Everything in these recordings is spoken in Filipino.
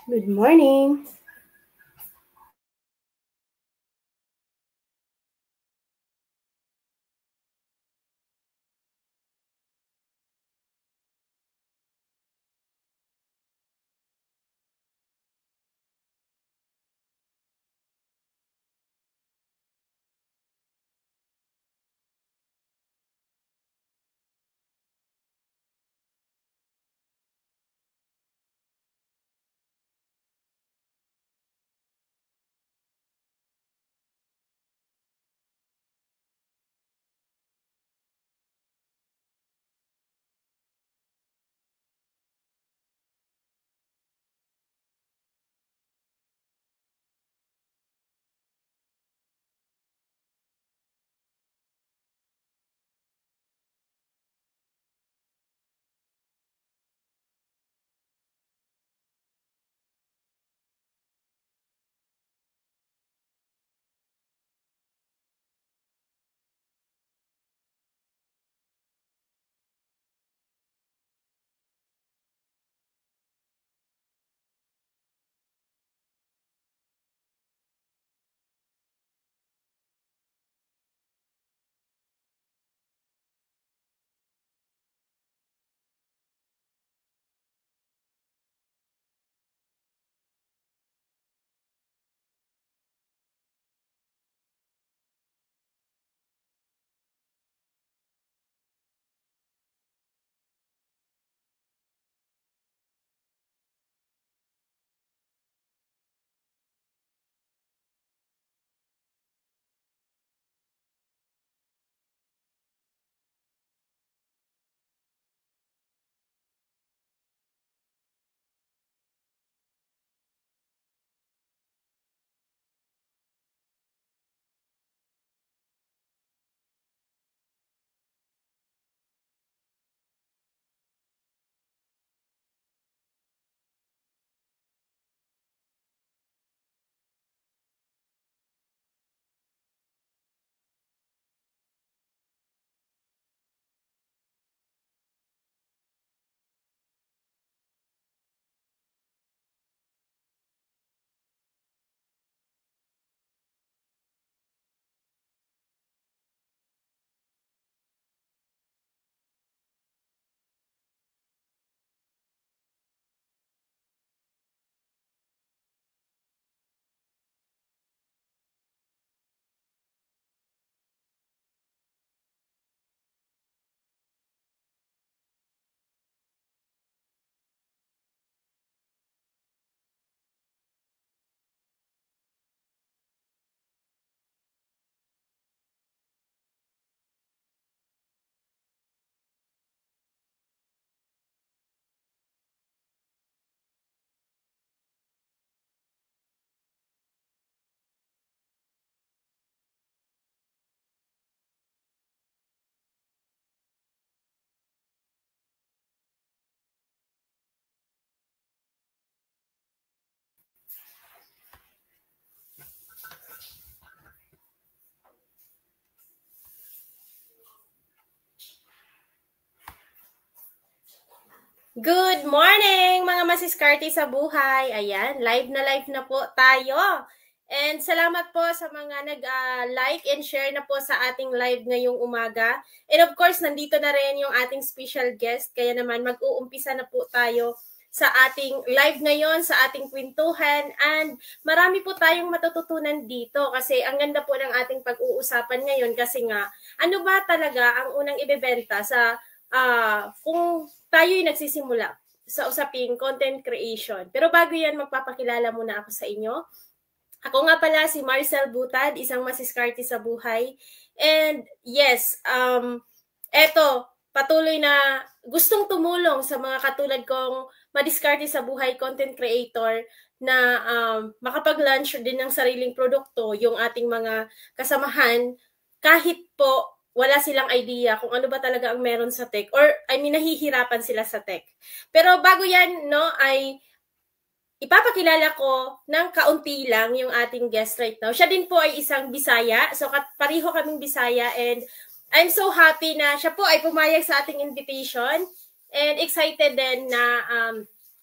Good morning. Good morning, mga masiskarte sa buhay. Ayan, live na po tayo. And salamat po sa mga nag-like and share na po sa ating live ngayong umaga. And of course, nandito na rin yung ating special guest. Kaya naman mag-uumpisa na po tayo sa ating live ngayon, sa ating kwentuhan. And marami po tayong matututunan dito kasi ang ganda po ng ating pag-uusapan ngayon kasi nga, ano ba talaga ang unang ibebenta sa kung tayo'y nagsisimula sa usaping content creation. Pero bago yan, magpapakilala muna ako sa inyo. Ako nga pala si Marcel Butad, isang masiskarte sa buhay. And yes, eto, patuloy na gustong tumulong sa mga katulad kong madiskarte sa buhay content creator na makapag-launch din ng sariling produkto yung ating mga kasamahan kahit po wala silang idea kung ano ba talaga ang meron sa tech or nahihirapan sila sa tech. Pero bago yan, no, ay ipapakilala ko ng kaunti lang yung ating guest right now. Siya din po ay isang Bisaya. So pareho kaming Bisaya and I'm so happy na siya po ay pumayag sa ating invitation and excited din na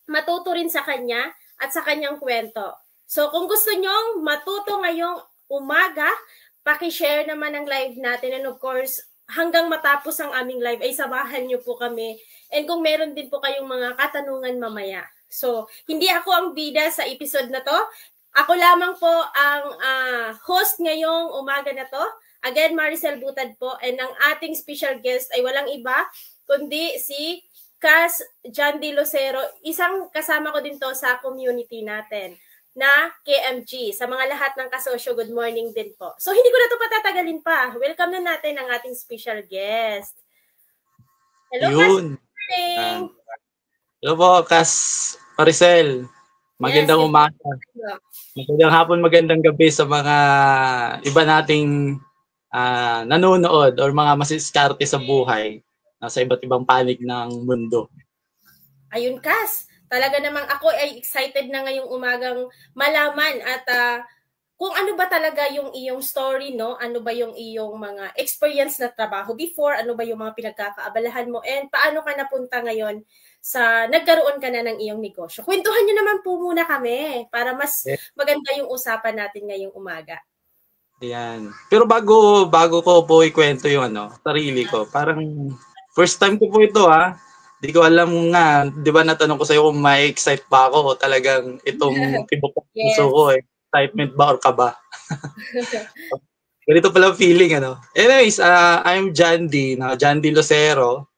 matuto rin sa kanya at sa kanyang kwento. So kung gusto nyong matuto ngayong umaga, paki-share naman ang live natin, and of course, hanggang matapos ang aming live ay samahan niyo po kami. And kung meron din po kayong mga katanungan mamaya. So, hindi ako ang bida sa episode na to. Ako lamang po ang host ngayong umaga na to. Again, Maricel Butad po. And ang ating special guest ay walang iba, kundi si Cas John D. Lucero. Isang kasama ko din to sa community natin na KMG. Sa mga lahat ng kasosyo, good morning din po. So, hindi ko na ito patatagalin pa. Welcome na natin ang ating special guest. Hello, Yun. Hello po, Cas Maricel. Magandang umaga. Magandang hapon, magandang gabi sa mga iba nating nanonood or mga masiskarte sa buhay sa iba't ibang panig ng mundo. Ayun, Cas. Talaga namang ako ay excited na ngayong umagang malaman at kung ano ba talaga yung iyong story, no? Ano ba yung iyong mga experience na trabaho before, ano ba yung mga pinagkakaabalahan mo, and paano ka napunta ngayon sa nagkaroon ka na ng iyong negosyo. Kwentuhan niyo naman po muna kami para mas maganda yung usapan natin ngayong umaga. Yan. Pero bago ko po ikwento yung sarili ko, parang first time ko po ito Di ko alam nga, di ba natanong ko sa'yo kung may excite pa ako o talagang itong tibok ng puso ko excitement ba or kaba? Ganito pala feeling, Anyways, I'm John D. John D. Lucero,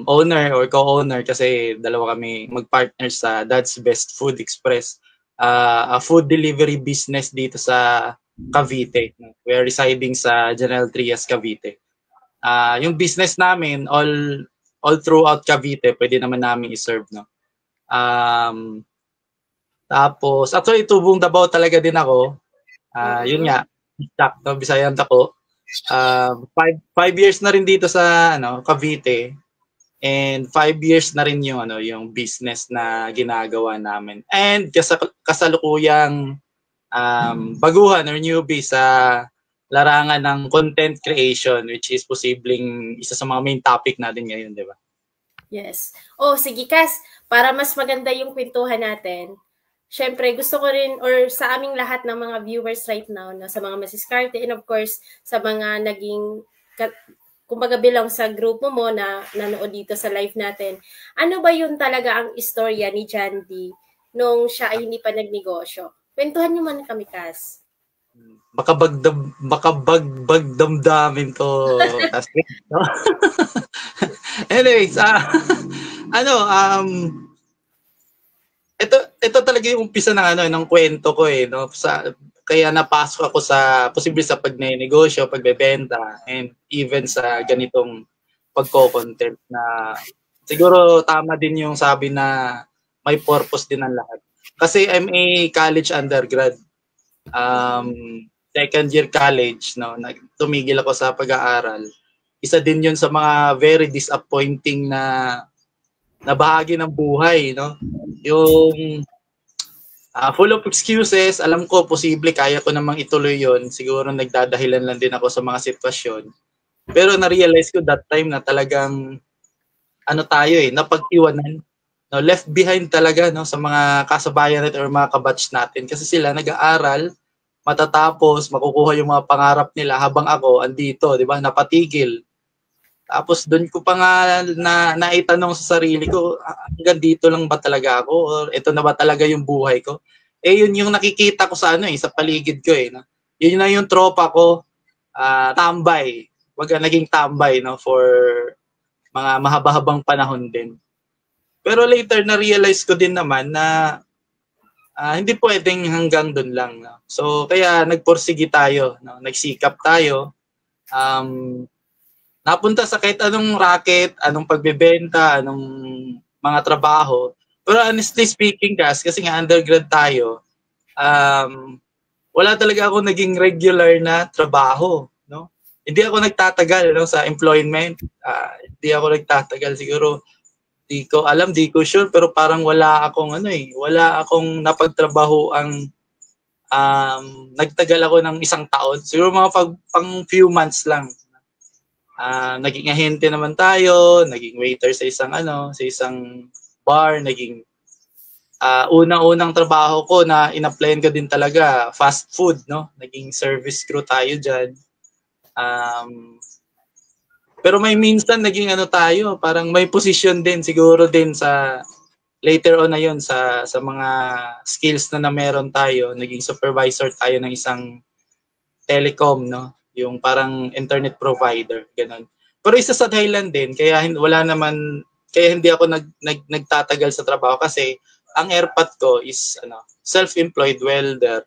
owner or co-owner kasi dalawa kami mag-partner sa Dad's Best Food Express, a food delivery business dito sa Cavite. We are residing sa General Trias, Cavite. Yung business namin, all throughout Cavite, pwede naman namin i-serve, no? Tapos, actually, tubong Davao talaga din ako. Yun nga, Bisayan ako. 5 years na rin dito sa Cavite. And 5 years na rin yung business na ginagawa namin. And kasalukuyang baguhan or newbie sa larangan ng content creation, which is posibleng isa sa mga main topic natin ngayon, di ba? Yes. Sige, Cas, para mas maganda yung kwentuhan natin, syempre gusto ko rin, or sa aming lahat ng mga viewers right now, sa mga masiskarte, and of course, sa mga naging, kumbaga bilang sa grupo mo na nanood dito sa live natin, ano ba yun talaga ang istorya ni John D. nung siya ay hindi pa nagnegosyo? Kwentuhan niyo man kami, Cas. Makabagbag damdamin to. Anyways, ito talaga yung umpisa ng kwento ko kaya napasok ako sa posible sa pagnenegosyo, pagbebenta, and even sa ganitong pagko-content na siguro tama din yung sabi na may purpose din ang lahat. Kasi I'm a college undergrad. Second year college, tumigil ako sa pag-aaral. Isa din yun sa mga very disappointing na bahagi ng buhay, Yung full of excuses, alam ko posible kaya ko namang ituloy yon. Siguro nagdadahilan lang din ako sa mga sitwasyon. Pero na-realize ko that time na talagang tayo napag-iwanan. Left behind talaga sa mga kasabayan natin or mga kabatch natin kasi sila nag-aaral, matatapos, makukuha yung mga pangarap nila habang ako andito, di ba, napatigil. Tapos doon ko pa nga naitanong sa sarili ko, hanggang dito lang ba talaga ako or ito na ba talaga yung buhay ko? Yun yung nakikita ko sa sa paligid ko Yun na yung tropa ko, tambay. Naging tambay for mga mahaba-habang panahon din. Pero later na-realize ko din naman na hindi pwedeng hanggang doon lang. So kaya nagpursige tayo, nagsikap tayo. Napunta sa kahit anong racket, anong pagbebenta, anong mga trabaho. Pero honestly speaking, kasi nga undergrad tayo, wala talaga ako naging regular na trabaho. Hindi ako nagtatagal sa employment. Hindi ako nagtatagal siguro. Di ko alam, di ko sure, pero parang wala akong wala akong napagtrabaho ang nagtagal ako ng 1 taon. Siguro mga pang few months lang. Naging ahente naman tayo, naging waiter sa isang bar, naging unang-unang trabaho ko na in-applyan ko din talaga, fast food, no? Naging service crew tayo dyan. Pero may minsan naging ano tayo, parang may position din siguro din sa later on na yun sa mga skills na meron tayo. Naging supervisor tayo ng isang telecom, no? Yung parang internet provider, ganun. Pero isa sa dahilan din, kaya hindi ako nagtatagal sa trabaho kasi ang airpat ko is self-employed welder.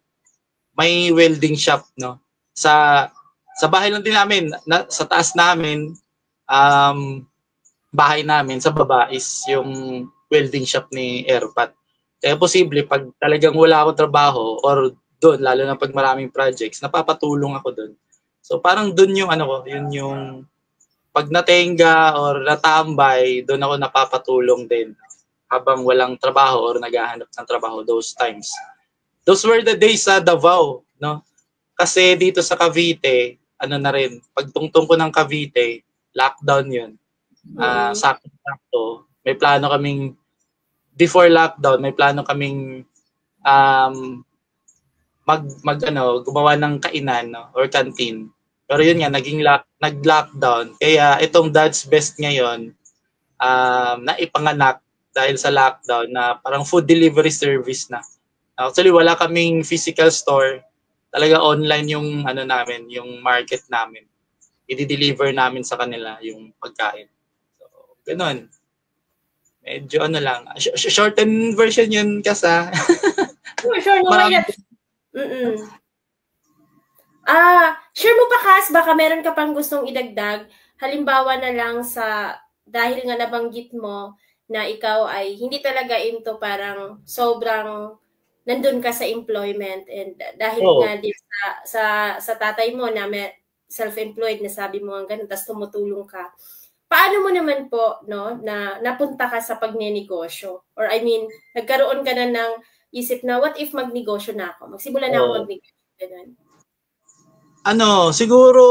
May welding shop, no? Sa bahay lang din namin, sa taas namin, bahay namin, sa baba is yung welding shop ni airpat. Kaya posible pag talagang wala akong trabaho or doon, lalo na pag maraming projects, napapatulong ako doon. So parang doon yung yun yung pag natenga or natambay, doon ako napapatulong din habang walang trabaho or naghahanap ng trabaho those times. Those were the days sa Davao, no? Kasi dito sa Cavite, na rin, pagtungtong ko ng Cavite, lockdown yun. Sakto. May plano kaming, before lockdown, may plano kaming gumawa ng kainan, no? Or canteen. Pero yun nga, nag-lockdown. Kaya itong Dad's Best ngayon, naipanganak dahil sa lockdown na parang food delivery service na. Actually, wala kaming physical store. Talaga online yung namin, yung market namin. I-deliver namin sa kanila yung pagkain. So, ganun. Medyo lang. Shortened version yun kasi. Sure, no, share mo pa, Kas, baka meron ka pang gustong idagdag. Halimbawa na lang dahil nga nabanggit mo na ikaw ay hindi talaga into parang sobrang nandun ka sa employment and dahil nga din sa tatay mo na may self-employed na sabi mo ang ganun, tapos tumutulong ka. Paano mo naman po, no, na napunta ka sa pagnenegosyo? Or I mean, nagkaroon ka na ng isip na what if magnegosyo na ako? Magsimula na ako magnegosyo. Ganun. Siguro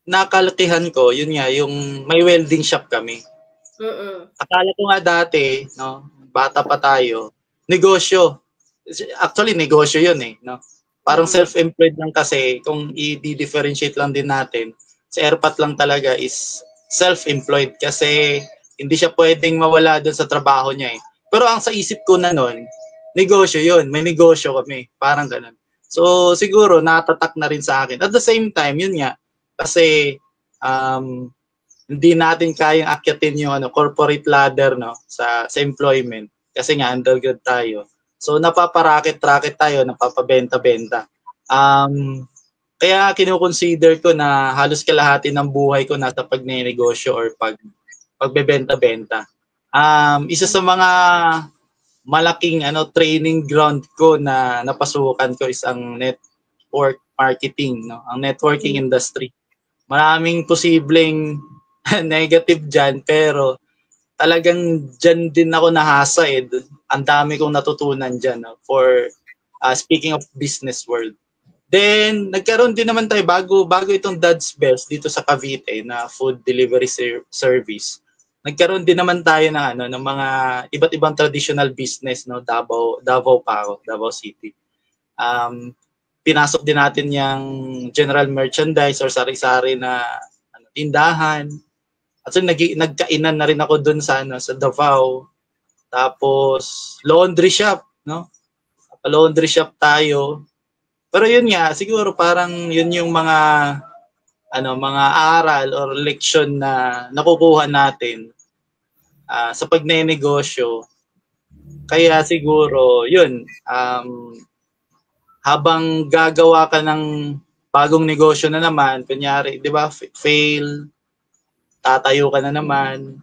nakalakihan ko, yun nga, yung may welding shop kami. Akala ko nga dati, no, bata pa tayo, negosyo. Actually, negosyo yun no? Parang self-employed lang kasi, kung i-differentiate lang din natin, sa airpat lang talaga is self-employed kasi hindi siya pwedeng mawala doon sa trabaho niya Pero ang sa isip ko na noon, negosyo yun, may negosyo kami, parang ganun. So siguro natatak na rin sa akin. At the same time, yun nga, kasi hindi natin kayang akyatin yung corporate ladder, no, sa employment kasi nga undergrad tayo. So napaparaket-raket tayo, napapabenta-benta. Kaya kinukonsider ko na halos kalahati ng buhay ko nasa pagnenegosyo or pagbebenta-benta. Isa sa mga malaking training ground ko na napasukan ko is ang network marketing, no? Ang networking industry. Maraming posibleng negative dyan, pero talagang dyan din ako nahasa Ang dami kong natutunan dyan, no? For speaking of business world. Then, nagkaroon din naman tayo bago itong Dad's Best dito sa Cavite na food delivery service. Nagkaroon din naman tayo ng mga iba't ibang traditional business, no? Davao pa ako, Davao City. Pinasok din natin yung general merchandise or sari-sari na tindahan. At so nagkainan na rin ako doon sa Davao. Tapos laundry shop, no? Laundry shop tayo. Pero yun nga, siguro parang yun yung mga aral or leksyon na nakukuha natin sa pagnenegosyo. Kaya siguro yun, habang gagawa ka ng bagong negosyo na naman, kunyari, 'di ba, fail, tatayo ka na naman.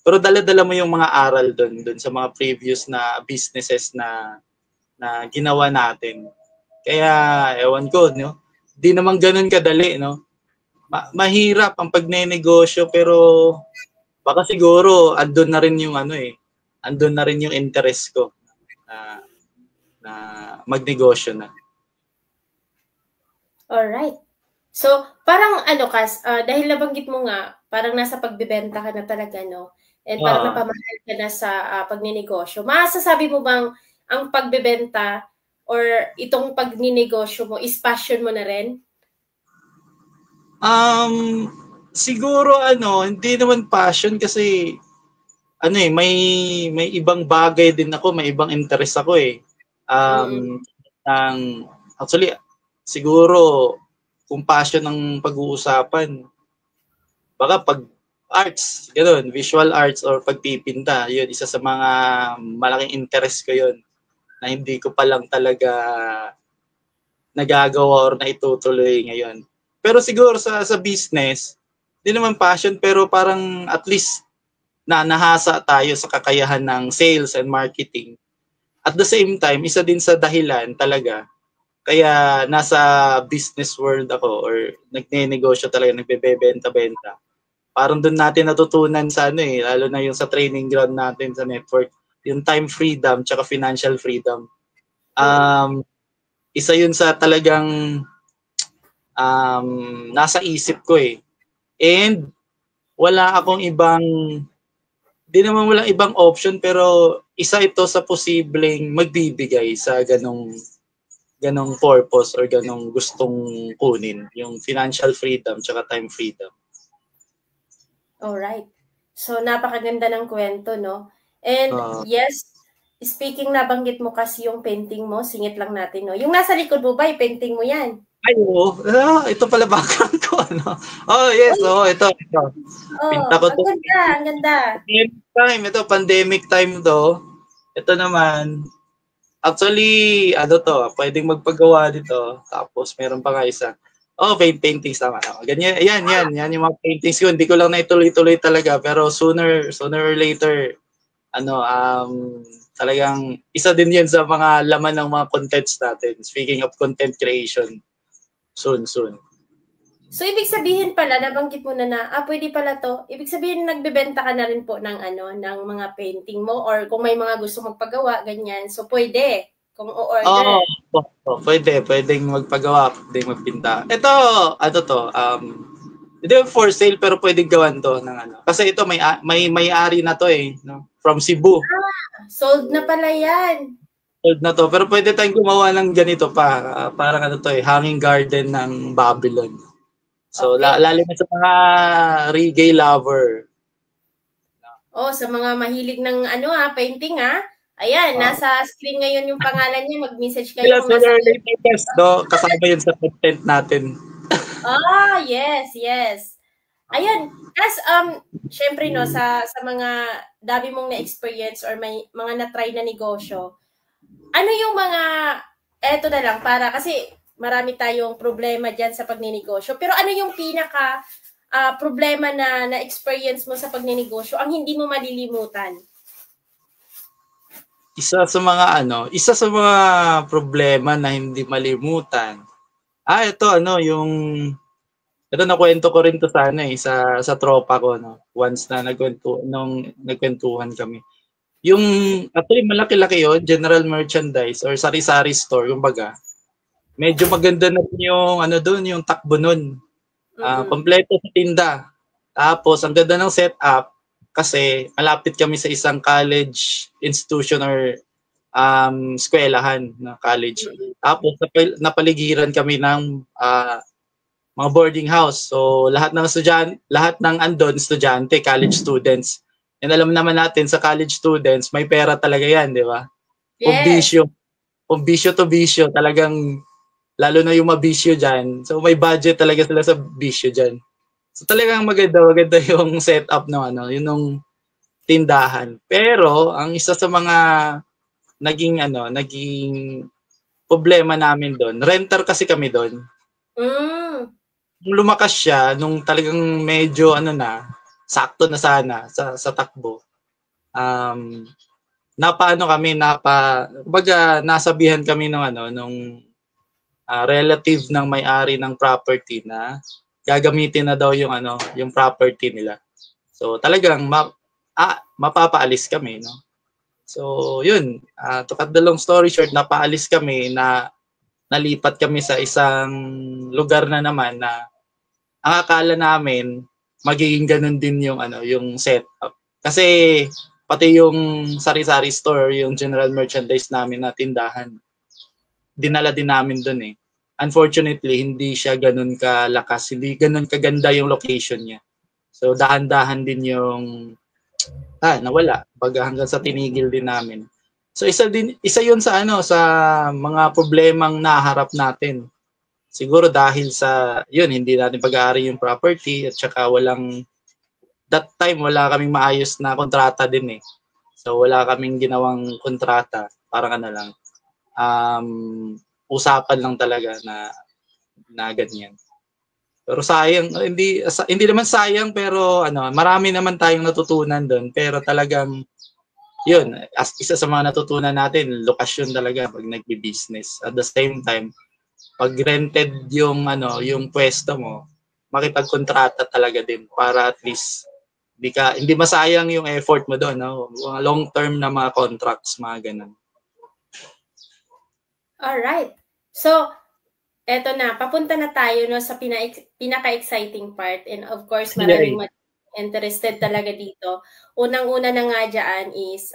Pero dala-dala mo yung mga aral doon sa mga previous na businesses na ginawa natin. Kaya, ewan ko, no? Di naman ganun kadali, no? Mahirap ang pagnenegosyo, pero baka siguro andun na rin yung andun na rin yung interest ko na magnegosyo na. Alright. So, parang Kas, dahil nabanggit mo nga, parang nasa pagbebenta ka na talaga, no? And parang napamahal ka na sa pagninegosyo. Masasabi mo bang ang pagbebenta or itong pagninegosyo mo is passion mo na rin? Siguro hindi naman passion kasi may ibang bagay din ako, may ibang interest ako eh. Actually siguro kung passion ng pag-uusapan, baka pag arts, gano'n, visual arts or pagpipinta, yun, isa sa mga malaking interest ko yun na hindi ko pa lang talaga nagagawa or naitutuloy ngayon. Pero siguro sa business, di naman passion pero parang at least nahasa tayo sa kakayahan ng sales and marketing. At the same time, isa din sa dahilan talaga kaya nasa business world ako or nagnenegosyo talaga, nagbebenta-benta. Parang doon natin natutunan sa lalo na yung sa training ground natin sa network, yung time freedom tsaka financial freedom. Isa yun sa talagang nasa isip ko eh. And walang ibang option pero isa ito sa posibleng magbibigay sa ganong purpose or ganong gustong kunin, yung financial freedom tsaka time freedom. Alright. So, napakaganda ng kwento, no? And yes, speaking, nabanggit mo kasi yung painting mo, singit lang natin, no? Yung nasa likod mo ba, yung painting mo yan? Ay, oo. Ito pala background ko, ano? Oh, yes. Ito. Pinta ko to. Ang ganda. Pandemic time to. Ito naman, actually, pwedeng magpagawa dito. Tapos, meron pa nga isa. Paintings tama. Ganyan, yan yung mga paintings ko. Hindi ko lang naituloy-tuloy talaga. Pero sooner or later, talagang isa din yan sa mga laman ng mga contents natin. Speaking of content creation, soon. So, ibig sabihin pala, nabanggit mo na pwede pala to. Ibig sabihin, nagbebenta ka na rin po ng ng mga painting mo or kung may mga gusto magpagawa, ganyan. So, pwede. Kung o-order. Pwedeng magpagawa, pwedeng magpinta. Ito, hindi for sale pero pwedeng gawan to ng Kasi ito may-ari na to eh, no? From Cebu. Sold na pala yan. Sold na to, pero pwede tayong gumawa ng ganito pa, parang hanging garden ng Babylon. So, okay. Lalo na sa mga reggae lover. Sa mga mahilig ng painting Ayan, nasa screen ngayon yung pangalan niya. Mag-message kayo. Kasama yun sa content natin. Yes. Ayan. Syempre, sa mga dami mong na-experience or may mga na-try na negosyo, ano yung mga, eto na lang, kasi marami tayong problema dyan sa pagninegosyo. Pero ano yung pinaka problema na experience mo sa pagninegosyo ang hindi mo malilimutan? Isa sa mga problema na hindi malimutan. Ito nakwento ko rin to sa tropa ko, no. Once na nagkwentuhan kami. Yung actually malaki-laki yon, general merchandise or sari-sari store, kumbaga. Medyo maganda na yung doon, yung takbo noon. Kompleto sa tinda. Tapos ang ganda ng setup kasi malapit kami sa isang college institution or eskwelahan na college. Tapos napaligiran kami ng mga boarding house. So lahat ng estudyante, college students. And alam naman natin sa college students, may pera talaga 'yan, di ba? Yes. Kung bisyo to bisyo, talagang lalo na yung mabisyo diyan. So may budget talaga sila sa bisyo diyan. So talagang maganda yung setup ng yung tindahan. Pero ang isa sa mga naging problema namin doon, renter kasi kami doon. Lumakas siya nung talagang medyo sakto na sana sa takbo. Nasabihan kami nung relative ng may-ari ng property na gagamitin na daw yung property nila. So talagang mapapaalis kami, no. So yun, to cut the long story short, napaalis kami, nalipat kami sa isang lugar na naman na ang akala namin magiging ganun din yung setup. Kasi pati yung sari-sari store, yung general merchandise namin na tindahan, dinala din namin doon eh. Unfortunately, hindi siya ganun kalakas, hindi ganun kaganda yung location niya. So dahan-dahan din yung nawala pag hanggang sa tinigil din namin. So isa 'yun sa sa mga problemang naharap natin. Siguro dahil sa 'yun hindi natin pag-aari yung property at saka that time wala kaming maayos na kontrata din eh. So wala kaming ginawang kontrata, parang lang. Usapan lang talaga na ganyan. Pero sayang, hindi naman sayang pero marami naman tayong natutunan doon pero talagang yun, as isa sa mga natutunan natin, lokasyon talaga pag nagbi-business. At the same time, pag rented yung yung pwesto mo, makipagkontrata talaga din para at least hindi masayang yung effort mo doon, no? Long term na mga contracts, mga ganun. All right. So, eto na, papunta na tayo no sa pinaka-exciting part, and of course maraming interested talaga dito. Unang-una na nga dyan is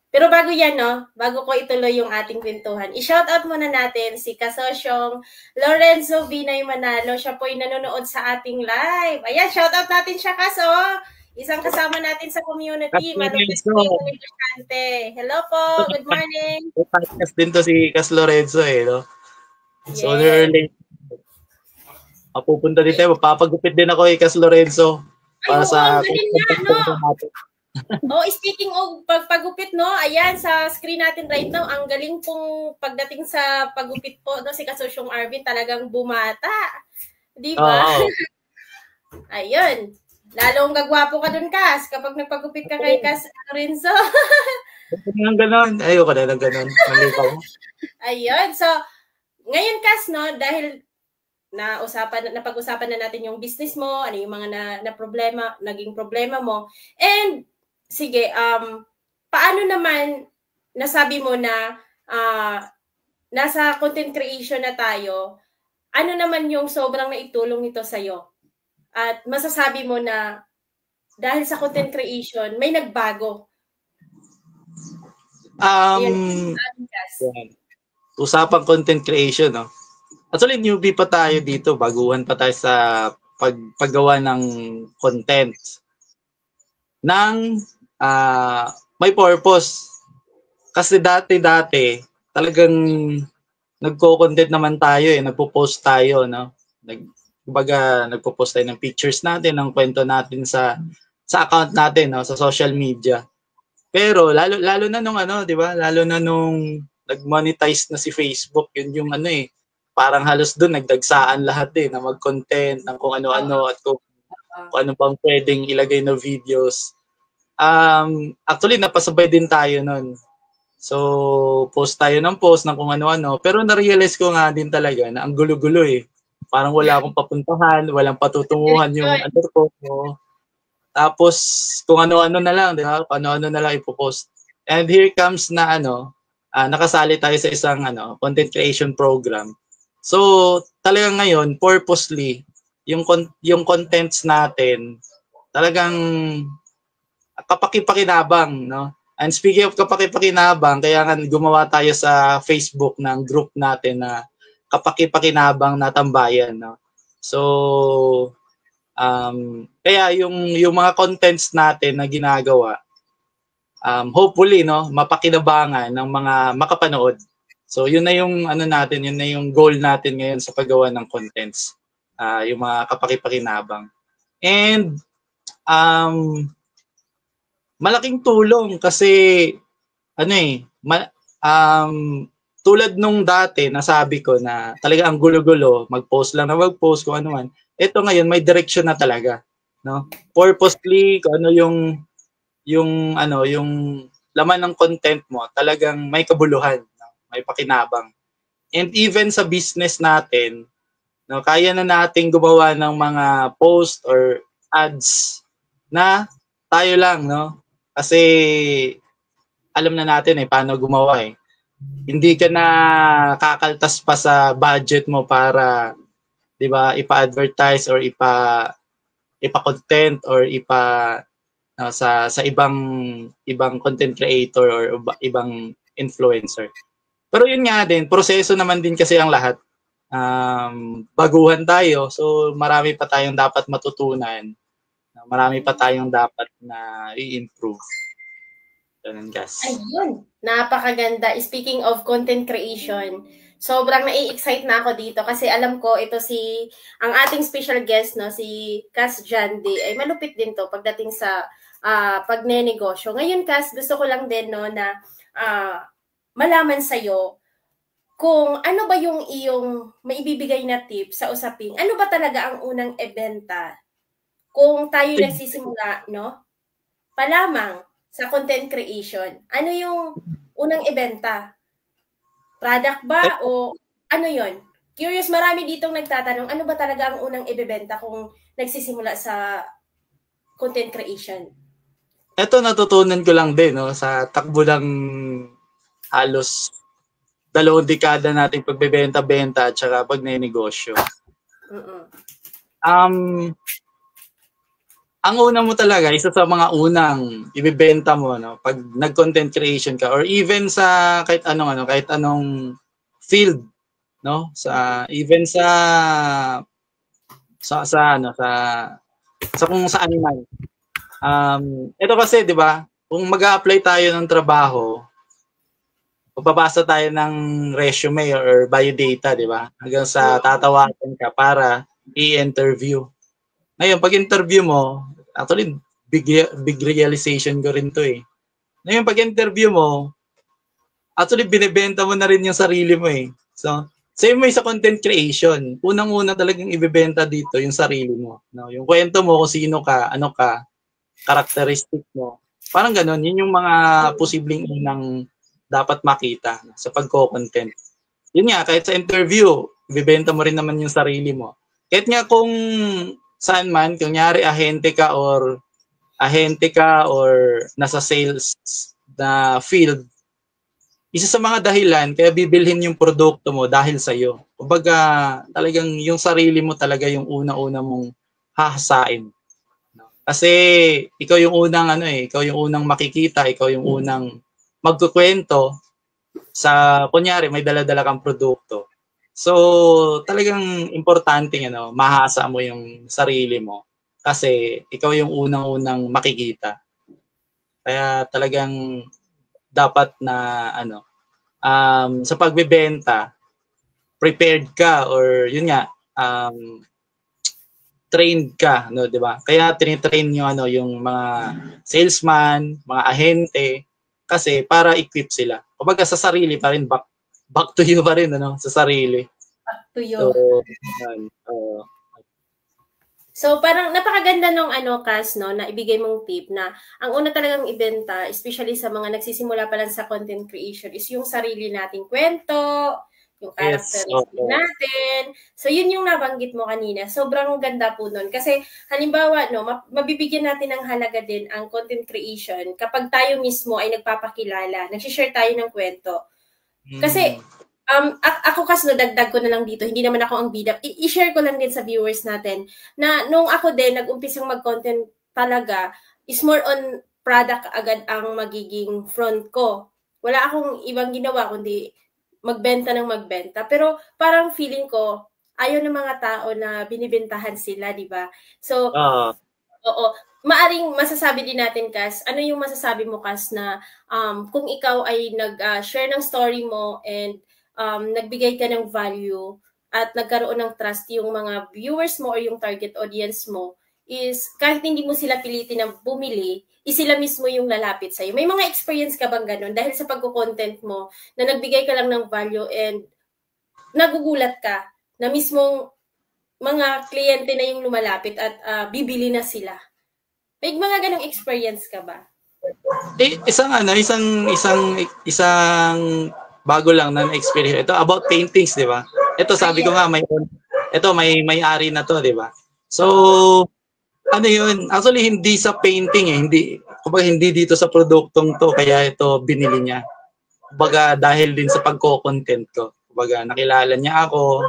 pero bago yan, no, bago ko ituloy yung ating kwentuhan, i-shoutout muna natin si kasosyong Lorenzo Binay Manalo. Siya po yung nanonood sa ating live. Ayan, shoutout natin siya, Kaso. Isang kasama natin sa community. Malupit po yung negosyante. Hello po, good morning. Podcast din to si Kas Lorenzo eh, no? So, early. Mapupunta din tayo, mapapagupit din ako Kas Lorenzo. Para sa speaking of pagpagupit, no, ayan sa screen natin right now, ang galing pong pagdating sa pagupit po, no, si Kasosyong Arvin talagang bumata. Di ba? Ayun. Lalong gagwapo ka dun, Kas, kapag nagpagupit ka kay Kas Lorenzo. Nang ganon. Ayoko na ng ganon. Ayun. So, ngayon, Kas, no, dahil napag-usapan na natin yung business mo, ano yung mga naging problema mo. And sige, paano naman nasabi mo na nasa content creation na tayo, ano naman yung sobrang naitulong ito sa'yo? At masasabi mo na dahil sa content creation, may nagbago? Usapang content creation, no? Actually, newbie pa tayo dito. Baguhan pa tayo sa paggawa ng content ng may purpose. Kasi dati talagang nagko-content naman tayo eh. Nagpo-post tayo, no? Nagpo-post tayo ng pictures natin, ng kwento natin sa account natin, no? Sa social media. Pero lalo na nung 'di ba? Lalo na nung nag-monetize na si Facebook, yun yung parang halos doon nagdagsaan lahat na mag-content ng kung ano-ano at kung ano bang pwedeng ilagay na videos. Actually napasabay din tayo noon. So post tayo ng kung ano-ano, pero na-realize ko nga din talaga na ang gulo-gulo eh. Parang wala akong papuntahan, walang patutunguhan yung ko. Tapos kung ano-ano na lang, 'di ba? Ano-ano na lang ipo-post. And here comes na nakasali tayo sa isang content creation program. So, talagang ngayon purposely yung contents natin talagang kapaki-pakinabang, no? And speaking of kapaki-pakinabang, kaya nga gumawa tayo sa Facebook ng group natin na kapaki-pakinabang na tambayan, no? So, kaya yung mga contents natin na ginagawa, hopefully, no, mapakinabangan ng mga makapanood. So, yun na yung natin, yun na yung goal natin ngayon sa paggawa ng contents. Yung mga kapaki-pakinabang. And, malaking tulong kasi, tulad nung dati, nasabi ko na talaga ang gulo-gulo, mag-post lang na mag-post, kung ano man. Ito ngayon, may direction na talaga. No? Purposely, kung ano yung laman ng content mo, talagang may kabuluhan, no? May pakinabang. And even sa business natin, no, kaya na nating gumawa ng mga post or ads na tayo lang, no? Kasi alam na natin paano gumawa eh. Hindi ka na kakaltas pa sa budget mo para, 'di ba, ipa-advertise or ipa-content or no, sa ibang content creator or ibang influencer. Pero yun nga din, proseso naman din kasi ang lahat. Baguhan tayo, so marami pa tayong dapat matutunan. Marami pa tayong dapat na i-improve. Ganun, guys. Ayun, napakaganda. Speaking of content creation, sobrang nai-excite na ako dito kasi alam ko ito ang ating special guest, no, si Cass Jandy, ay malupit din to pagdating sa pagnenegosyo. Ngayon, Cass, gusto ko lang din, no, na malaman sa'yo kung ano ba yung iyong maibibigay na tip sa usaping, ano ba talaga ang unang ibenta kung tayo nagsisimula, no, pa lamang sa content creation. Ano yung unang ibenta? Product ba o ano yon? Curious, marami ditong nagtatanong, ano ba talaga ang unang ibebenta kung nagsisimula sa content creation? Ito natutunan ko lang din, no, sa takbo ng halos 2 dekada nating pagbebenta-benta at saka pagnenegosyo. Ang una mo talaga, isa sa mga unang ibebenta mo, no, pag nag-content creation ka or even sa kahit anong field, no, sa kung saan man. Ito kasi, 'di ba? Kung mag-a-apply tayo ng trabaho, papabasa tayo ng resume or biodata, 'di ba? Hanggang sa tatawagan ka para i-interview. Ngayon, pag interview mo, actually, big realization ko rin to eh. Ngayon, pag interview mo, actually, binibenta mo na rin yung sarili mo eh. So, same way sa content creation. Unang-una talagang ibibenta dito yung sarili mo. No? Yung kwento mo kung sino ka, ano ka, characteristic mo. Parang ganun, yun yung mga posibleng unang dapat makita sa pagko-content. Yun nga, kahit sa interview, ibibenta mo rin naman yung sarili mo. Kahit nga kung saan man, kunyari ahente ka or nasa sales na field, isa sa mga dahilan kaya bibilhin yung produkto mo dahil sa iyo. Kumbaga, talagang yung sarili mo talaga yung una-una mong hahasain. Kasi ikaw yung unang makikita, ikaw yung unang magkukwento sa kunyari may dala-dala kang produkto. So, talagang importante mahasa mo yung sarili mo kasi ikaw yung unang-unang makikita. Kaya talagang dapat na sa pagbebenta, prepared ka or yun nga, trained ka, no, 'di ba? Kaya tinitrain yung mga salesman, mga ahente kasi para equip sila. Kumbaga sa sarili pa rin, back to you pa rin, sa sarili. Back to you. So parang napakaganda nung Cass, no, na ibigay mong tip na ang una talagang ibenta, especially sa mga nagsisimula pa lang sa content creation, is yung sarili nating kwento, yung characteristic natin. So yun yung nabanggit mo kanina. Sobrang ganda po nun. Kasi halimbawa, no, mabibigyan natin ng halaga din ang content creation kapag tayo mismo ay nagpapakilala, nagsishare tayo ng kwento. Kasi ako kasi dagdag ko na lang dito, hindi naman ako ang bida. I-share ko lang din sa viewers natin na nung ako din nag-umpisang mag-content talaga, is more on product agad ang magiging front ko. Wala akong ibang ginawa kundi magbenta ng magbenta. Pero parang feeling ko, ayaw ng mga tao na binibentahan sila, di ba? So, oo. Maaring masasabi din natin, Cass, ano yung masasabi mo, Cass, na kung ikaw ay nag-share ng story mo and nagbigay ka ng value at nagkaroon ng trust yung mga viewers mo or yung target audience mo, is kahit hindi mo sila pilitin na bumili, sila mismo yung lalapit sa'yo. May mga experience ka bang ganun dahil sa pagko-content mo na nagbigay ka lang ng value and nagugulat ka na mismong mga kliyente na yung lumalapit at bibili na sila? May mga ganong experience ka ba? Isang bago lang na experience. Ito about paintings, 'di ba? Ito sabi ko nga may-ari na 'to, 'di ba? So yun, actually hindi sa painting hindi dito sa produktong 'to kaya ito binili niya. Kumbaga dahil din sa pagko-content ko. Kumbaga nakilala niya ako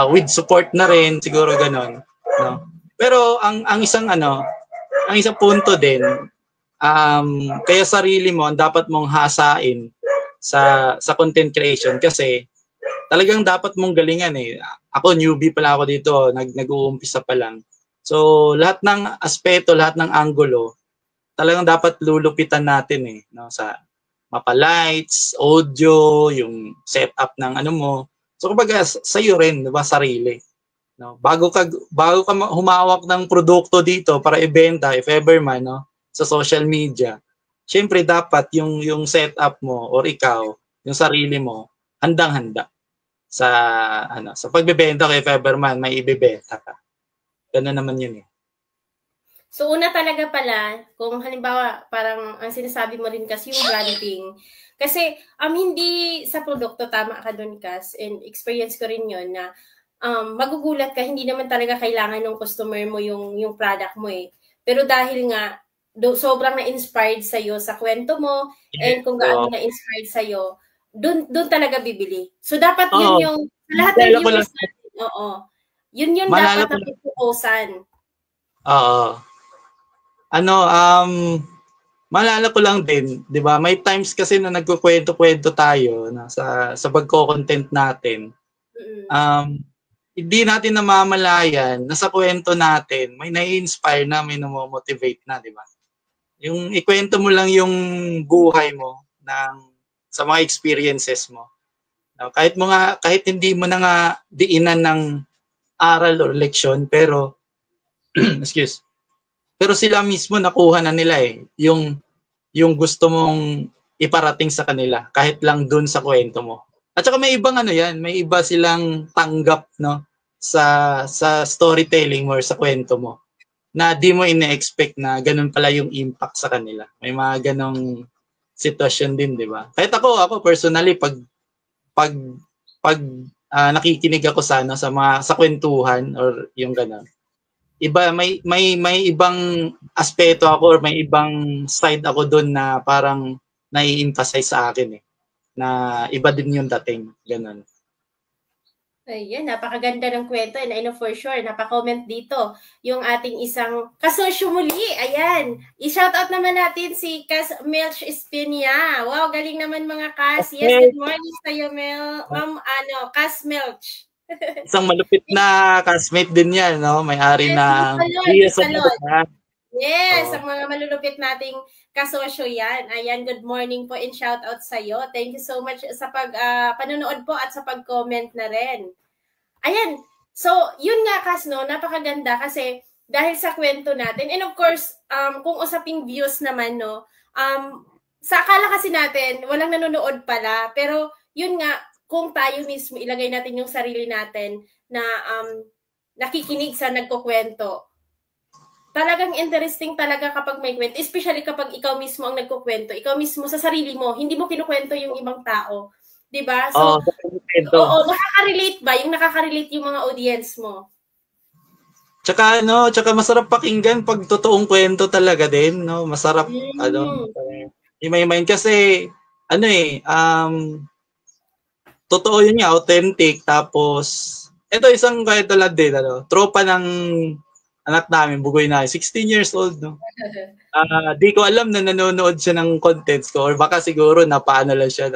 with support na rin siguro ganon, no? Pero ang isang ang isang punto din, kaya sarili mo ang dapat mong hasain sa content creation kasi talagang dapat mong galingan eh. Ako newbie pala ako dito, nag-uumpisa pa lang. So lahat ng aspeto, lahat ng anggulo, talagang dapat lulupitan natin eh, no, sa mapa lights, audio, yung setup ng ano mo. So kumbaga sa iyo rin, 'di ba, sarili. No, bago ka humawak ng produkto dito para ibenta if ever man, no, sa social media. Syempre dapat yung setup mo or ikaw, yung sarili mo, handang-handa sa sa pagbebenta kay if ever man may ibebenta ka. Ganun naman yun eh. So una talaga pala, kung halimbawa parang ang sinasabi mo rin kasi yung branding. Kasi hindi sa produkto, tama ka dun, Kas, and experience ko rin yun na magugulat ka, hindi naman talaga kailangan ng customer mo yung product mo eh. Pero dahil nga sobrang na-inspired sa'yo sa kwento mo and kung gaano na-inspired sa'yo, dun talaga bibili. So dapat yun yung lahat ng viewers natin. Yun dapat ang ipukusan. Oo. Maalala ko lang din, 'di ba? May times kasi na nagkukwento-kwento tayo na sa pagko-content natin. Hindi natin namamalayan na sa kwento natin may nai-inspire na, may namo-motivate na, 'di ba? Yung ikwento mo lang yung buhay mo sa mga experiences mo. Kahit hindi mo na nga diinan ng aral or leksyon, pero excuse. Pero sila mismo nakuha na nila eh yung gusto mong iparating sa kanila kahit lang dun sa kwento mo. At saka may ibang may iba silang tanggap, no, sa storytelling or sa kwento mo na di mo ina-expect na ganun pala yung impact sa kanila. May mga ganong sitwasyon din, di ba? Kahit ako personally pag nakikinig ako sa sa kwentuhan or yung ganun, iba, may ibang aspeto ako or may ibang side ako doon na parang nai-emphasize sa akin eh, na iba din yung dating, ganun. Ayan, napakaganda ng kwento and I know for sure, napaka-comment dito yung ating isang kasosyo muli. Ayan, i-shoutout naman natin si Cas Melch Espinia. Wow, galing naman mga Cas. Yes, good morning sa'yo, Ma'am Cas Melch. Isang malupit na classmate din yan, no? May-ari ng Salon. Yes, ang mga malulupit nating kasosyo yan. Ayan, good morning po and shout out sa iyo. Thank you so much sa panonood po at sa pag-comment na rin. Ayan, so yun nga, Kas, no, napakaganda kasi dahil sa kwento natin and of course, kung usaping views naman, no, sa akala kasi natin, walang nanonood pala, pero yun nga, kung tayo mismo ilagay natin yung sarili natin na nakikinig sa nagkukwento, talagang interesting talaga kapag may kwento, especially kapag ikaw mismo ang nagkukwento, ikaw mismo sa sarili mo, hindi mo kinukwento yung ibang tao, 'di ba? So, nakaka-relate ba? Yung nakaka-relate yung mga audience mo. Tsaka masarap pakinggan pag totoong kwento talaga din, no? Masarap imay-mind kasi totoo yun nga, authentic. Tapos ito isang kwento lang din, tropa ng anak namin, bugoy na, 16 years old, no? Di ko alam na nanonood siya ng contents ko or baka siguro napaano lang siya,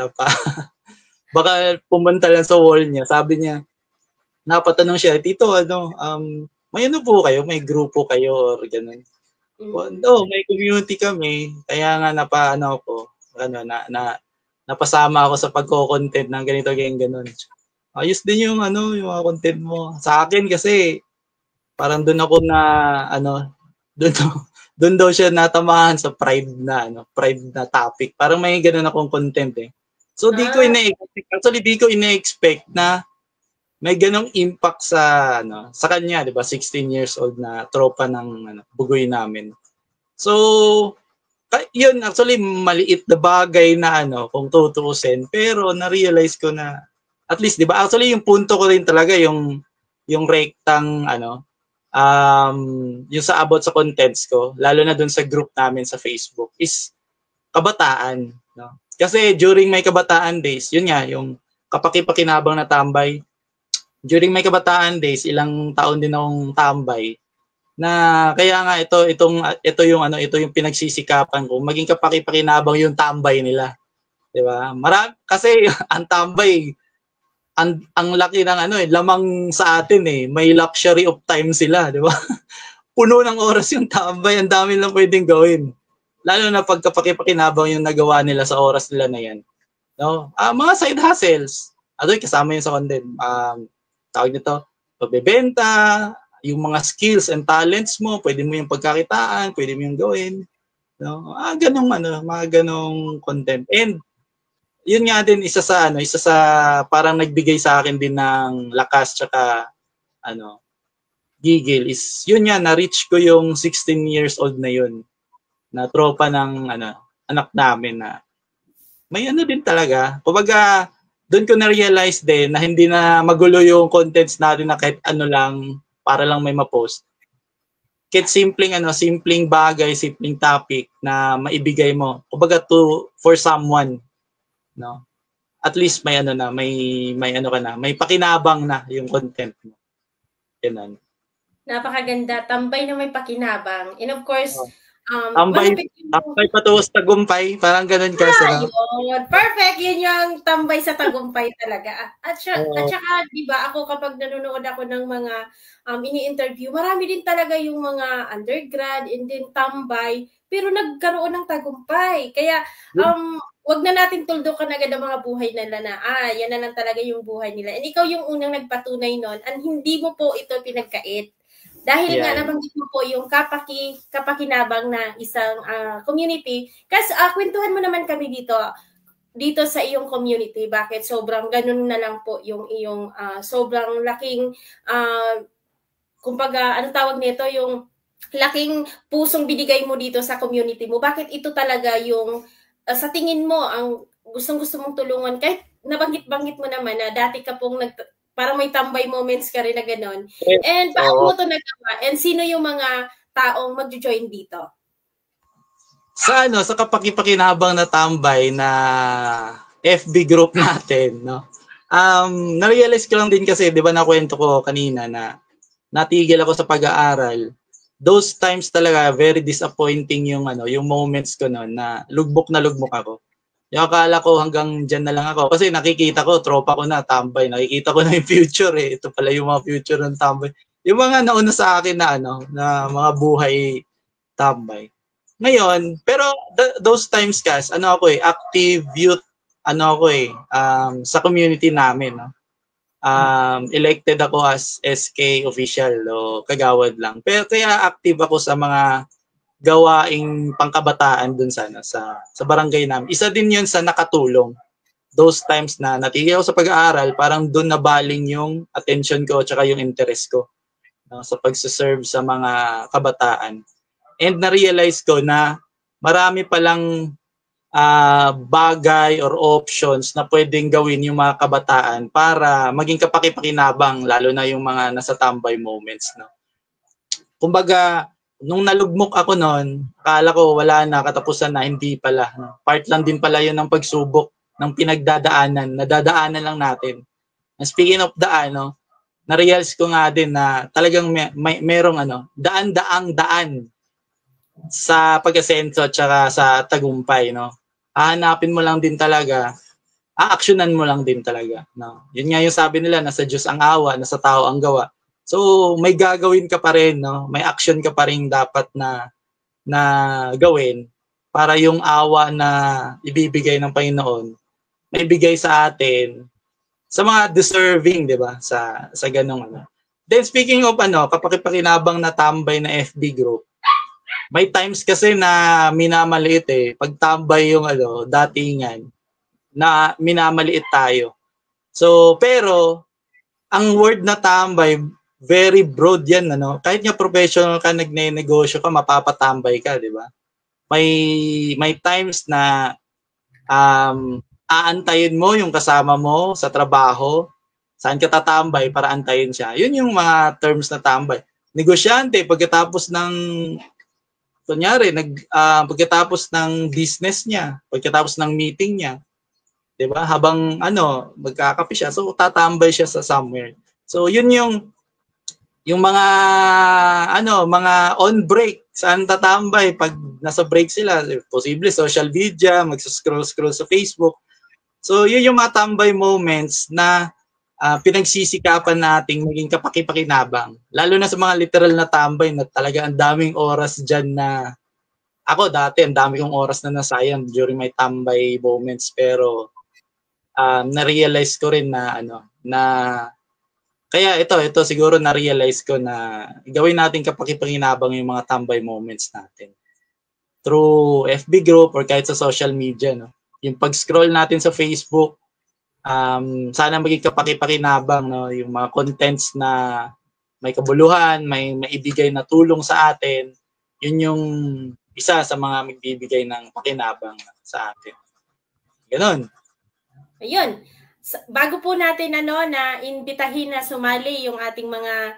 baka pumunta lang sa wall niya. Sabi niya, napatanong siya, Tito, may po kayo? May grupo kayo or ganun? May community kami. Kaya nga napasama ako sa pagko-content ng ganito, ganun. Ayos din yung yung mga content mo. Sa akin kasi parang doon ako na doon daw siya natamahan sa pride na topic. Parang may ganoon akong content eh. So di ko ina-expect na may ganong impact sa kanya, 'di ba? 16 years old na tropa ng bugoy namin. So yun actually maliit na bagay na kung tutuusin, pero na-realize ko na at least 'di ba? Actually yung punto ko rin talaga yung rectang yung sa about sa contents ko, lalo na dun sa group namin sa Facebook, is kabataan, no? Kasi during may kabataan days, yun nga, yung kapaki-pakinabang na tambay, during may kabataan days, ilang taon din akong tambay, na kaya nga ito yung pinagsisikapan ko, maging kapaki-pakinabang yung tambay nila, 'di ba? Kasi ang tambay, ang laki ng lamang sa atin may luxury of time sila, 'di ba? Puno ng oras yung tambay, ang dami lang pwedeng gawin. Lalo na pag kapaki-pakinabang yung nagawa nila sa oras nila na yan. No? Mga side hustles, kasama yun sa content. Tawag nito, pagbebenta, yung mga skills and talents mo, pwede mo yung pagkakitaan, pwede mo yung gawin. No? Mga ganong content. And yun nga din isa sa parang nagbigay sa akin din ng lakas tsaka gigil is yun nga, na-reach ko yung 16 years old na yun, na tropa ng anak namin na may din talaga. Kumbaga, doon ko na-realize din na hindi na magulo yung contents natin na kahit lang para lang may ma-post. Kahit simpleng bagay, simpleng topic na maibigay mo. Kumbaga for someone, no? At least may may pakinabang na yung content mo. Ganun. Napakaganda. Tambay na may pakinabang. And of course, tambay patuos tagumpay, parang ganun kasi. Yun. Perfect. Yun yung tambay sa tagumpay talaga. At saka, di ba, ako kapag nanonood ako ng mga ini-interview, marami din talaga yung mga undergrad and then tambay, pero nagkaroon ng tagumpay. Kaya, wag na natin tuldukan agad ang mga buhay nila na, yan na lang talaga yung buhay nila. And ikaw yung unang nagpatunay nun, and hindi mo po ito pinagkait. Dahil nga nabanggit mo po yung kapakinabang na isang community. Kasi kwentuhan mo naman kami dito sa iyong community. Bakit sobrang ganun na lang po yung iyong sobrang laking, kumbaga, anong tawag nito, yung laking pusong binigay mo dito sa community mo. Bakit ito talaga yung sa tingin mo ang gustong-gusto mong tulungan? Kahit nabanggit-banggit mo naman na dati ka pong parang may tambay moments ka rin na gano'n. And paano mo ito nagawa? And sino yung mga taong mag-join dito? Sa kapaki-pakinabang na tambay na FB group natin, no? Na-realize ko lang din kasi, di ba nakwento ko kanina na natigil ako sa pag-aaral. Those times talaga, very disappointing yung moments ko noon na lugmok ako. Yung akala ko hanggang dyan na lang ako. Kasi nakikita ko, tropa ko na, tambay. Nakikita ko na yung future Ito pala yung mga future ng tambay. Yung mga nauna sa akin na na mga buhay tambay. Ngayon, pero those times active youth, sa community namin. No? Elected ako as SK official o kagawad lang. Pero kaya active ako sa mga gawaing pangkabataan dun sa barangay namin. Isa din yun sa nakatulong. Those times na natigil ako sa pag-aaral, parang dun nabaling yung attention ko at yung interest ko sa pagsaserve sa mga kabataan. And na-realize ko na marami palang bagay or options na pwedeng gawin yung mga kabataan para maging kapaki-pakinabang, lalo na yung mga nasa tambay moments. No? Kumbaga, nung nalugmok ako noon, akala ko wala na, katapusan na, hindi pala. No? Part lang din pala yun ng pagsubok ng pinagdadaanan, nadadaanan lang natin. And speaking of daan, na-realize ko nga din na talagang merong daan sa pag-asenso at saka sa tagumpay. No? Hahanapin mo lang din talaga, aaksyonan mo lang din talaga. No? Yun nga yung sabi nila, nasa Diyos ang awa, nasa tao ang gawa. So, may gagawin ka pa rin, no? May action ka pa rin dapat na gawin para yung awa na ibibigay ng Panginoon may bigay sa atin sa mga deserving, 'di ba? Sa ganung Then speaking of kapaki-pakinabang na tambay na FB group, may times kasi na minamaliit pag tambay yung datingan na minamaliit tayo. So, pero ang word na tambay, very broad yan, Kahit nga professional ka, nagne-negosyo ka, mapapatambay ka, di ba? May times na aantayin mo yung kasama mo sa trabaho, saan ka tatambay para antayin siya. Yun yung mga terms na tambay. Negosyante, pagkatapos ng pagkatapos ng business niya, pagkatapos ng meeting niya, di ba? Habang magkakape siya, so tatambay siya sa somewhere. So yun yung yung mga mga on break, saan tatambay pag nasa break sila, posible social media, mag-scroll sa Facebook. So yun yung mga tambay moments na pinagsisikapan nating maging kapaki-pakinabang. Lalo na sa mga literal na tambay na talaga ang daming oras diyan na ako dati ang dami kong oras na nasayang during my tambay moments, pero na-realize ko rin na na kaya ito siguro na-realize ko na gawin natin kapaki-pakinabang yung mga tambay moments natin. Through FB group or kahit sa social media, no? Yung pag-scroll natin sa Facebook, sana maging kapaki-pakinabang, no? Yung mga contents na may kabuluhan, may maibigay na tulong sa atin, yun yung isa sa mga magbibigay ng pakinabang sa atin. Ganon. Ayun. Bago po natin na imbitahin na sumali yung ating mga,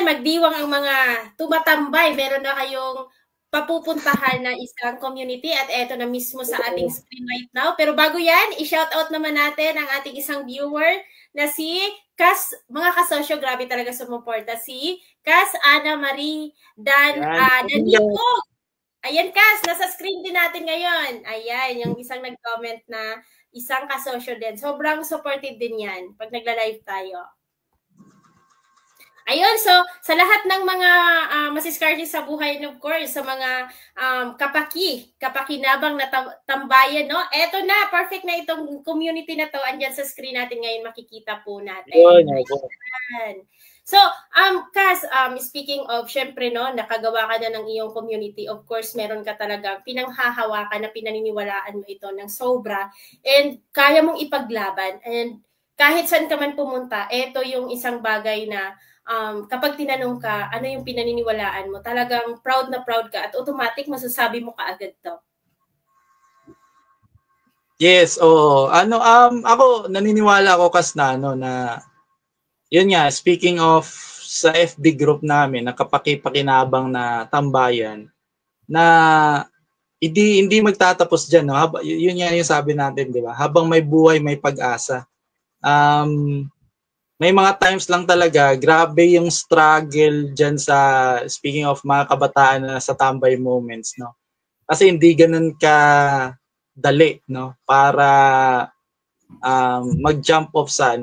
magdiwang ang mga tumatambay. Meron na kayong papupuntahan na isang community at eto na mismo sa ating screen right now. Pero bago yan, i-shoutout naman natin ang ating isang viewer na si Cas, mga kasosyo, grabe talaga sumuporta, si Cas Ana Marie Daniko. Ayan, Cas, nasa screen din natin ngayon. Ayan, yung isang nag-comment na isang kasosyo din. Sobrang supportive din yan pag nagla-live tayo. Ayun, so sa lahat ng mga masiskarte sa buhay, and of course, sa mga kapakinabang na tambayan, no? Eto na, perfect na itong community na to. Andyan sa screen natin ngayon, makikita po natin. Ayan. So, Cas, speaking of, syempre, no, nakagawa ka na ng iyong community. Of course, meron ka talagang pinanghahawakan na pinaniniwalaan mo ito ng sobra. And kaya mong ipaglaban. And kahit saan ka man pumunta, ito yung isang bagay na kapag tinanong ka, ano yung pinaniniwalaan mo, talagang proud na proud ka at automatic masasabi mo kaagad to. Yes, oo. Ako, naniniwala ako, Cas, na yun nga, speaking of sa FB group namin, na kapaki-pakinabang na tambayan, na hindi magtatapos dyan, no? Yun nga yung sabi natin, di ba? Habang may buhay, may pag-asa. May mga times lang talaga, grabe yung struggle dyan sa, speaking of mga kabataan na sa tambay moments, no? Kasi hindi ganun ka dali, no? Para mag-jump off sa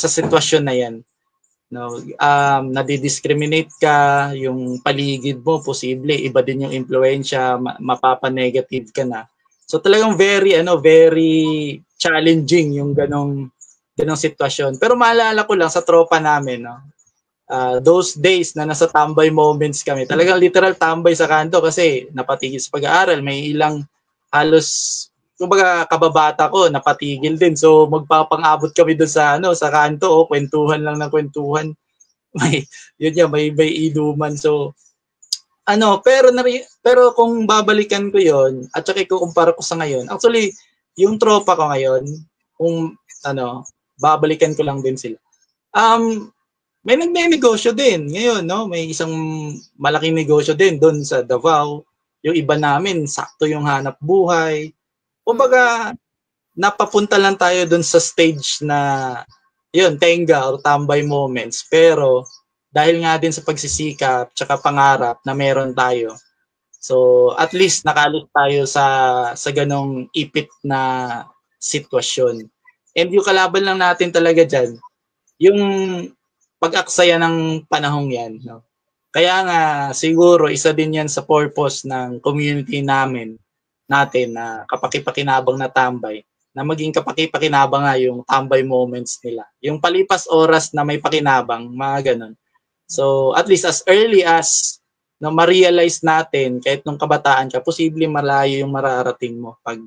sitwasyon na yan, no? Nadi-discriminate ka, yung paligid mo posible iba din yung impluwensya, mapapa-negative ka na. So talagang very challenging yung ganong sitwasyon. Pero maalala ko lang sa tropa namin, no? Those days na nasa tambay moments kami, talagang literal tambay sa kanto kasi napatigil sa pag-aaral, may ilang halos kumbaga kababata ko napatigil din, so magpapang-abot kami doon sa kanto, kwentuhan lang ng kwentuhan, may inuman. So pero kung babalikan ko yon at saka ikukumpara ko sa ngayon, actually yung tropa ko ngayon, kung babalikan ko lang din sila, may nagnenegosyo din ngayon, no? May isang malaking negosyo din doon sa Davao. Yung iba namin sakto yung hanap buhay. Kumbaga, napapunta lang tayo dun sa stage na yun, tenga or tambay moments. Pero dahil nga din sa pagsisikap tsaka pangarap na meron tayo, so at least nakalis tayo sa ganong ipit na sitwasyon. And yung kalaban lang natin talaga dyan, yung pag-aksaya ng panahong yan, no? Kaya nga siguro isa din yan sa purpose ng community natin na kapaki-pakinabang na tambay, na maging kapaki-pakinabang nga yung tambay moments nila. Yung palipas oras na may pakinabang, mga ganun. So at least as early as na ma-realize natin, kahit nung kabataan ka, posible malayo yung mararating mo pag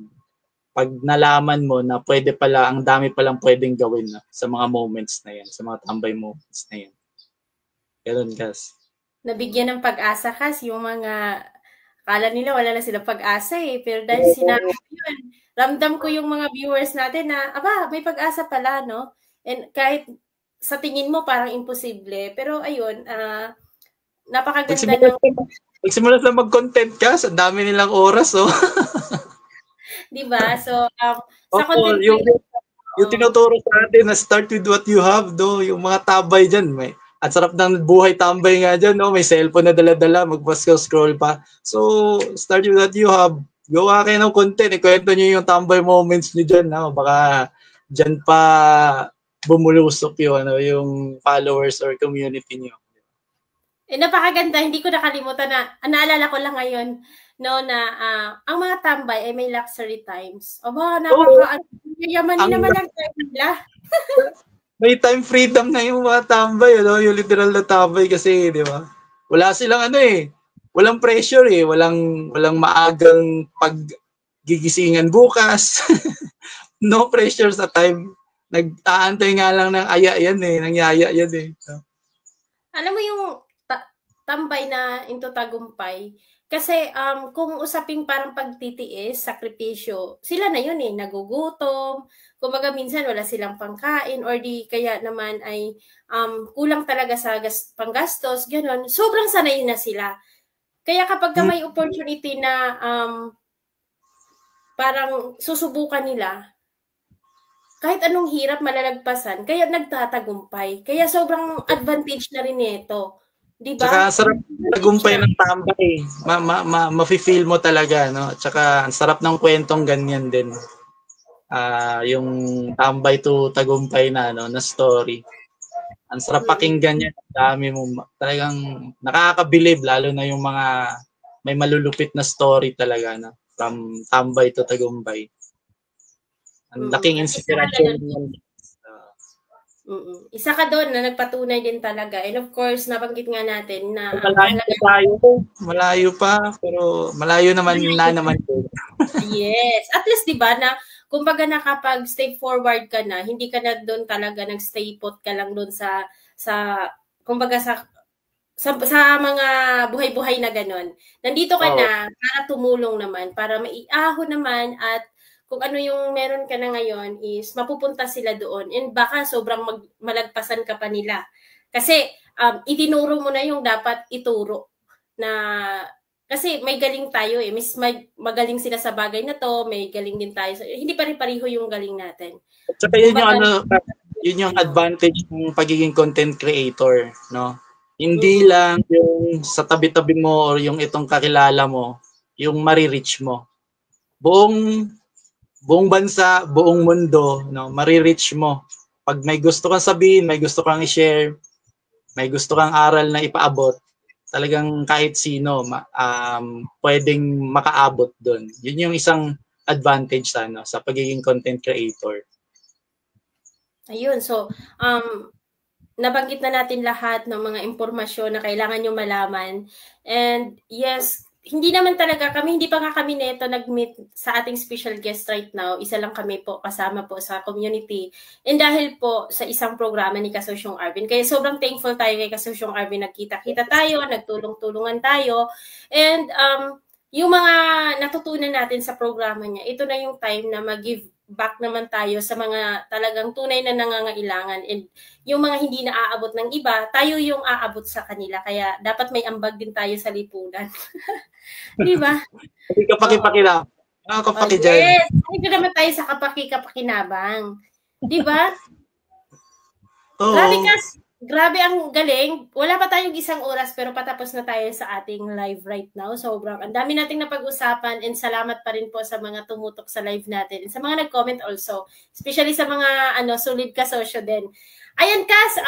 nalaman mo na pwede pala, ang dami palang pwedeng gawin na sa mga moments na yan, sa mga tambay moments na yan. Ganun, Cas. Nabigyan ng pag-asa, Cas, yung mga akala nila wala na silang pag-asa pero dahil sinabi ko yun, ramdam ko yung mga viewers natin na, may pag-asa pala, no? And kahit sa tingin mo parang imposible, pero ayun, napakaganda Magsimula na mag-content ka, sa dami nilang oras, oh. Diba? So, sa content yung tinuturo sa atin na start with what you have, do, yung mga tabay dyan, At sarap ng buhay tambay nga dyan, no? May cellphone na dala-dala, magpa-scroll pa. So, start with what you have. Gawa kayo ng content, ikwento nyo yung tambay moments nyo dyan, no? Baka dyan pa bumulusok yung followers or community nyo. Napakaganda, hindi ko nakalimutan na, naalala ko lang ngayon, no, na ang mga tambay ay may luxury times. Aba, yamanin naman ang time nila. May time freedom na yung mga tambay, yung literal na tambay kasi, di ba? Wala silang walang pressure walang maagang paggigisingan bukas. No pressure sa time. Nag-aantay nga lang ng nangyaya yan So. Alam mo yung tambay na into tagumpay, kasi kung usaping parang pagtitiis, sakripisyo, sila na yun nagugutom, kumbaga minsan wala silang pangkain or di kaya naman ay kulang talaga sa panggastos, gano'n. Sobrang sanay na sila. Kaya kapag may opportunity na parang susubukan nila, kahit anong hirap malalagpasan, kaya nagtatagumpay. Kaya sobrang advantage na rin ito. Diba? Tsaka sarap tagumpay ng tambay. Mafe-feel mo talaga, no? Tsaka ang sarap ng kwentong ganyan din. Yung tambay to tagumpay na story. Ang sarap pakinggan yan. Dami mo talagang nakakabilib, lalo na yung mga may malulupit na story talaga, no? From tambay to tagumpay. Ang laking inspiration yan. Isa ka doon na nagpatunay din talaga. And of course, nabanggit nga natin na malayo pa, pero malayo naman naman. Yes. At least 'di ba na kumbaga nakapag-stay forward ka na, hindi ka na doon talaga nag-stay put ka lang doon sa kumbaga sa mga buhay-buhay na ganon. Nandito ka na para tumulong naman, para maiahon naman at kung ano yung meron ka na ngayon is mapupunta sila doon and baka sobrang malagpasan ka pa nila. Kasi itinuro mo na yung dapat ituro na kasi may galing tayo magaling sila sa bagay na to, may galing din tayo. Hindi pare-pareho yung galing natin. Tsaka yun yung advantage ng pagiging content creator, no? Hindi lang yung sa tabi-tabi mo or yung itong kakilala mo, yung marireach mo. Buong bansa, buong mundo, no, marireach mo. Pag may gusto kang sabihin, may gusto kang i-share, may gusto kang aral na ipaabot, talagang kahit sino pwedeng makaabot doon. Yun yung isang advantage sa pagiging content creator. Ayun, so nabanggit na natin lahat ng mga impormasyon na kailangan nyo malaman. And yes, hindi pa nga kami neto nag-meet sa ating special guest right now. Isa lang kami po kasama po sa community. And dahil po sa isang programa ni Kasosyong Arvin. Kaya sobrang thankful tayo kay Kasosyong Arvin. Nagkita-kita tayo, nagtulong-tulungan tayo. And yung mga natutunan natin sa programa niya, ito na yung time na mag-give back naman tayo sa mga talagang tunay na nangangailangan. And yung mga hindi na aabot ng iba, tayo yung aabot sa kanila. Kaya dapat may ambag din tayo sa lipunan. Di ba? Hindi ka pakipakilap. Yes, hindi naman tayo sa kapaki-kapakinabang. Di ba? Grabe ang galing. Wala pa tayong isang oras pero patapos na tayo sa ating live right now. Sobrang ang dami nating napag-usapan and salamat pa rin po sa mga tumutok sa live natin. And sa mga nag-comment also. Especially sa mga solid kasosyo din. Ayan Kas,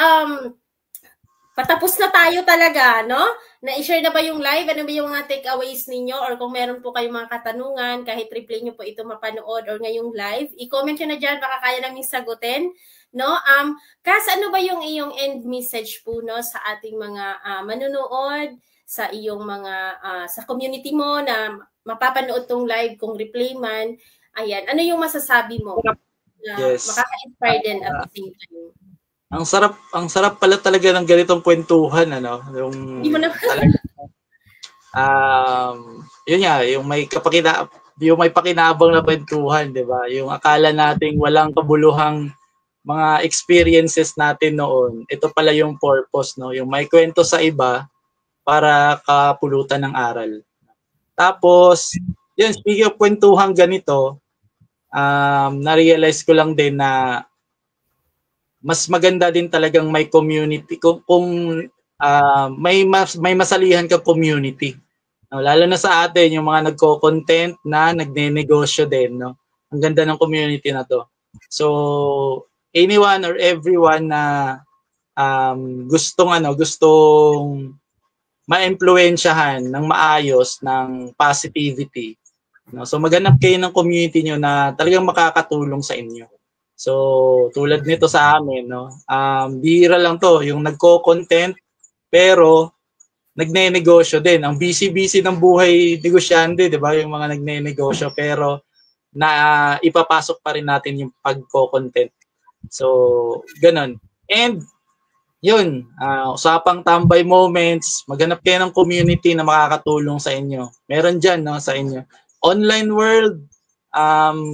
patapos na tayo talaga, no? Na-share na ba yung live? Ano ba yung mga takeaways ninyo? Or kung meron po kayong mga katanungan, kahit replay nyo po ito mapanood or ngayong live, i-comment nyo na dyan, baka kaya namin sagutin. No? Kas, ano ba yung iyong end message po sa ating mga manunood, sa iyong mga sa community mo na mapapanood tong live kung replay man? Ayan, ano yung masasabi mo na makaka-inspire din at the same time? Ang sarap pala talaga ng ganitong kwentuhan, yung yun nga, yung may pakinabang na kwentuhan, 'di ba? Yung akala nating walang kabuluhang mga experiences natin noon, ito pala yung purpose, no? Yung may kwento sa iba para kapulutan ng aral. Tapos, yun, speaking of kwentuhang ganito, na-realize ko lang din na mas maganda din talagang may community kung may masalihan ka community. No, lalo na sa atin yung mga nagko-content na nagne-negosyo din, no. Ang ganda ng community na to. So anyone or everyone na gustong ma-impluwensyahan ng maayos ng positivity, no. So maghanap kayo ng community nyo na talagang makakatulong sa inyo. So tulad nito sa amin, no. Bihira lang to yung nagko-content pero nagne-negosyo din. Ang busy-busy ng buhay negosyante, 'di ba? Yung mga nagne-negosyo pero na ipapasok pa rin natin yung pagko-content. So ganun. And yun, usapang tambay moments, maghanap kayo ng community na makakatulong sa inyo. Meron dyan, no, sa inyo. Online world,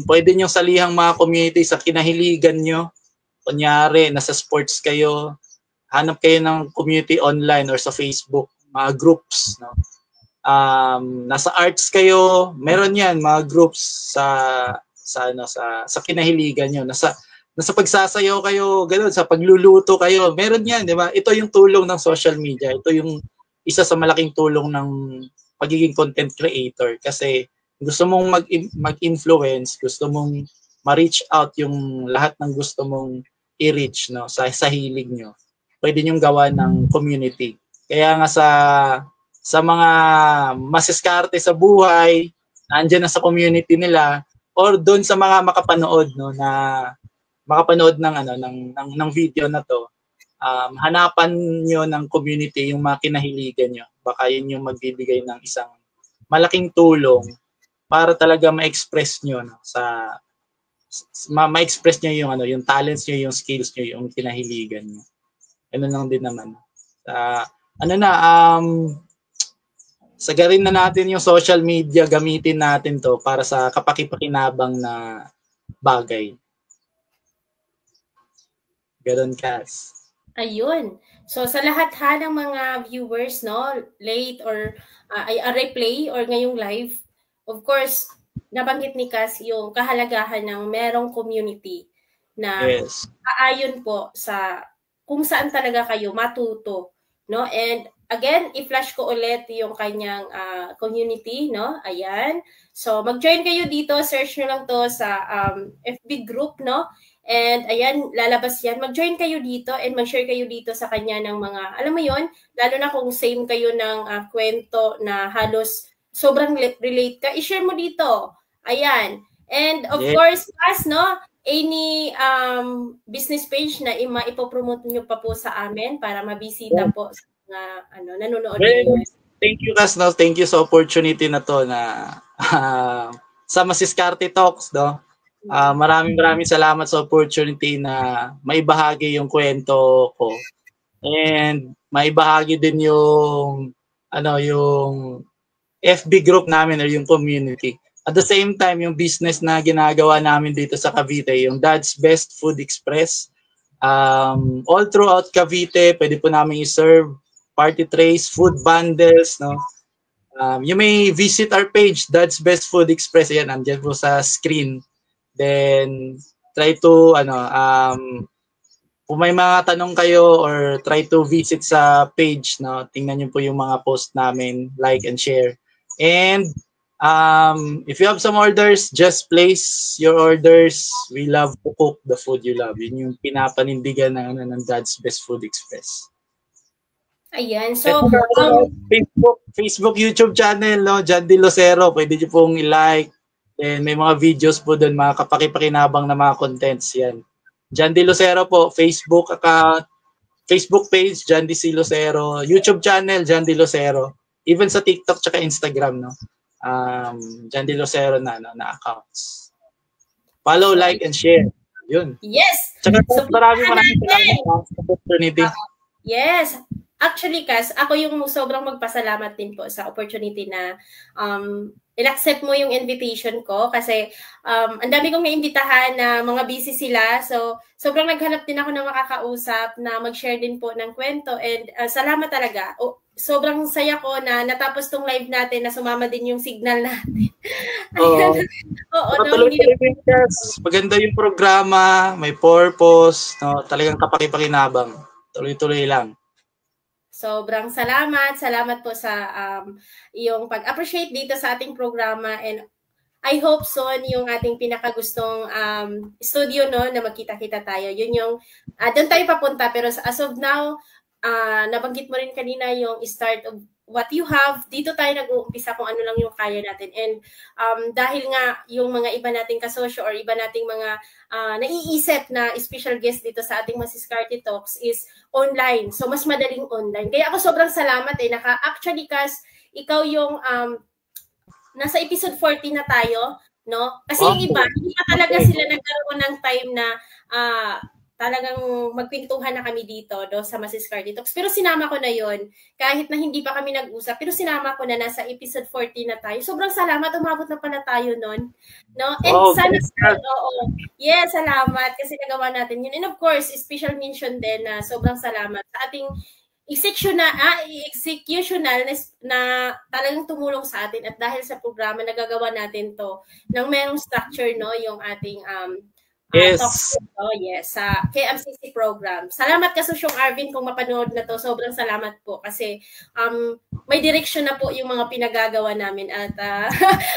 pwede nyo salihang mga community sa kinahiligan nyo. Kunyari, nasa sports kayo, hanap kayo ng community online or sa Facebook, mga groups, no. Nasa arts kayo, meron yan, mga groups sa kinahiligan nyo. Nasa pagsasayaw kayo, gano'n, sa pagluluto kayo, meron yan, di ba? Ito yung tulong ng social media. Ito yung isa sa malaking tulong ng pagiging content creator. Kasi gusto mong mag-influence, gusto mong ma-reach out yung lahat ng gusto mong i-reach, no, sa hilig nyo. Pwede nyong gawa ng community. Kaya nga sa mga masiskarte sa buhay, nandiyan na sa community nila, or doon sa mga makapanood, no, na makapanood ng video na to, hanapan nyo ng community yung mga kinahiligan nyo. Baka yun yung magbibigay ng isang malaking tulong para talaga ma-express nyo, no, ma-express nyo yung talents nyo, yung skills nyo, yung kinahiligan nyo. Ano lang din naman. Sagarin na natin yung social media, gamitin natin to para sa kapaki-pakinabang na bagay. Ganon, Cass. Ayun. So sa lahat ng mga viewers, no, late or replay or ngayong live, of course, nabanggit ni Cass yung kahalagahan ng merong community na aayon po sa kung saan talaga kayo matuto, no? And again, i-flash ko ulit yung kanyang community, no? Ayan. So mag-join kayo dito, search nyo lang to sa FB group, no? And ayan, lalabas yan. Mag-join kayo dito and mag-share kayo dito sa kanya ng mga, alam mo yon, lalo na kung same kayo ng kwento na halos sobrang relate ka, i-share mo dito. Ayan. And of course, as no, any business page na ipopromote nyo pa po sa amin para mabisita po sa mga nanonood ngayon. Thank you, Cas, no? Thank you sa opportunity na to na sa Masiskarte Talks, no? Maraming salamat sa opportunity na maibahagi yung kwento ko. And maibahagi din yung yung FB group namin or yung community. At the same time, yung business na ginagawa namin dito sa Cavite, yung Dad's Best Food Express. All throughout Cavite, pwede po namin i-serve party trays, food bundles, no? You may visit our page, Dad's Best Food Express. Ayan, andyan po sa screen. Then, try to, kung may mga tanong kayo or try to visit sa page, no? Tingnan niyo po yung mga post namin, like and share. And, if you have some orders, just place your orders. We love to cook the food you love. Yun yung pinapanindigan ng Dad's Best Food Express. Ayan. So, Facebook, YouTube channel, no? John D. Lucero. Pwede niyo pong i-like. And may mga videos po doon, mga kapaki-pakinabang na mga contents yan. John D. Lucero po, Facebook account, Facebook page, John D. C. Lucero, YouTube channel, John D. Lucero. Even sa TikTok tsaka Instagram, no? John D. Lucero na accounts. Follow, like, and share. Yun. Yes! Tsaka so, maraming salamat sa opportunity. Yes! Actually, Kas, ako yung sobrang magpasalamat din po sa opportunity na in-accept mo yung invitation ko kasi ang dami kong naimbitahan na mga busy sila. So, sobrang naghanap din ako ng makakausap na mag-share din po ng kwento. And salamat talaga. Sobrang saya ko na natapos tong live natin na sumama din yung signal natin. Oo, no, maganda yung programa, may purpose, no, talagang kapakipakinabang. Tuloy-tuloy lang. Sobrang salamat. Salamat po sa iyong pag-appreciate dito sa ating programa, and I hope soon yung ating pinakagustong studio, no, na magkita-kita tayo. Yun yung doon tayo papunta, pero as of now, nabanggit mo rin kanina yung start of what you have. Dito tayo nag-uumpisa kung ano lang yung kaya natin. And dahil nga yung mga iba nating kasosyo or iba nating mga naiisip na special guest dito sa ating Mrs. Carty Talks is online. So, mas madaling online. Kaya ako sobrang salamat actually, Kas, ikaw yung nasa episode 40 na tayo, no? Kasi yung iba, hindi pa talaga sila nagkaroon ng time na talagang magpintuhan na kami dito sa Mrs. Carty Talks. Pero sinama ko na yon kahit na hindi pa kami nag-usap. Pero sinama ko na nasa episode 40 na tayo. Sobrang salamat. Umabot na pala tayo nun. No? And sana, yes, salamat kasi nagawa natin yun. And of course, special mention din na sobrang salamat sa ating executional na talagang tumulong sa atin, at dahil sa programa nagagawa natin to nang merong structure, no, yung ating yes. Sa KMCC program. Salamat Kasusyong Arvin kung mapanood na to. Sobrang salamat po kasi may direction na po yung mga pinagagawa namin, at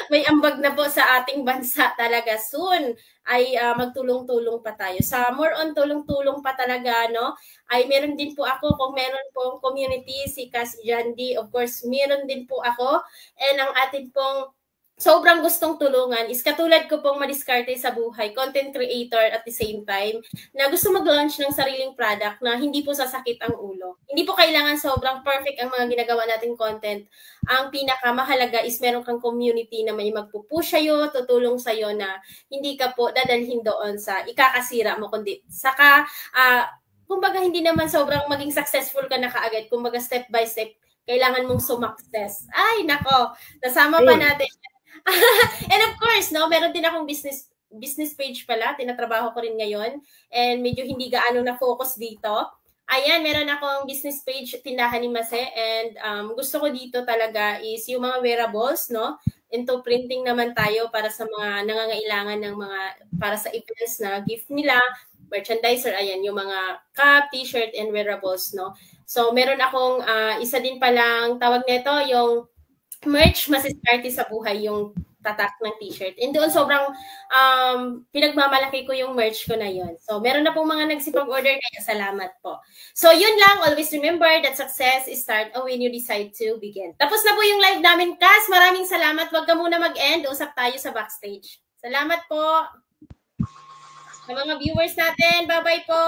may ambag na po sa ating bansa talaga. Soon ay magtulong-tulong pa tayo. Sa more on tulong-tulong pa talaga, no? Ay meron din po ako, kung meron pong community, si Kas Jandy, of course, meron din po ako. And ang atin pong sobrang gustong tulungan is katulad ko pong madiskarte sa buhay, content creator at the same time, na gusto mag-launch ng sariling product na hindi po sasakit ang ulo. Hindi po kailangan sobrang perfect ang mga ginagawa nating content. Ang pinakamahalaga is meron kang community na may magpupush sa'yo, tutulong sa'yo, na hindi ka po dadalhin doon sa ikakasira mo, kundi saka, kumbaga hindi naman sobrang maging successful ka na kaagad. Kumbaga step by step, kailangan mong sumakses. Ay, nako, nasama pa natin. And of course, no, meron din akong business page pala, tinatrabaho ko rin ngayon, and medyo hindi gaano na focus dito. Ayan, meron akong business page, Tindahan ni Mase, and gusto ko dito talaga is yung mga wearables, no, into printing naman tayo para sa mga nangangailangan ng mga, para sa events na gift nila, merchandiser, ayan, yung mga cup, t-shirt, and wearables, no. So, meron akong isa din palang tawag nito, yung merch Mrs. Carty sa buhay, yung tatak ng t-shirt. And doon sobrang pinagmamalaki ko yung merch ko na yun. So, meron na pong mga nagsipag-order, kaya salamat po. So, yun lang. Always remember that success is start when you decide to begin. Tapos na po yung live namin, Kas. Maraming salamat. Huwag ka muna mag-end. Usap tayo sa backstage. Salamat po sa mga viewers natin. Bye-bye po.